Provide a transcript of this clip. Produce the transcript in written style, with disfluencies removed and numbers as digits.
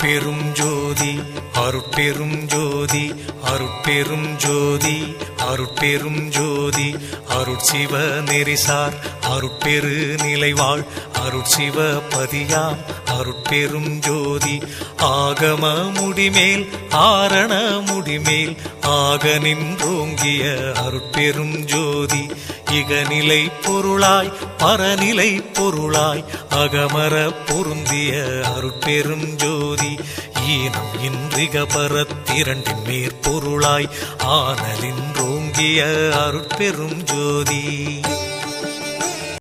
அருட்பெரும் ஜோதி அருட்பெரும் ஜோதி அருட்பெரும் ஜோதி அருட்பெரும் ஜோதி அருட்சிவ நெறிசார் அருட்பெரு நிலைவாழ் அருட்சிவ பதியாம் அருட்பெரும் ஜோதி ஆகம முடிமேல் ஆரண முடிமேல் ஆக நின்றோங்கிய அருட்பெரும் ஜோதி இகநிலை பொருளாய் பரநிலை பொருளாய் அகமர பொருந்திய அருட்பெரும் ஜோதி ஈனம் இன்றிக பரத்திரண்டின் மேற்பொருளாய் ஆனலின்றோங்கிய அருட்பெரும் ஜோதி.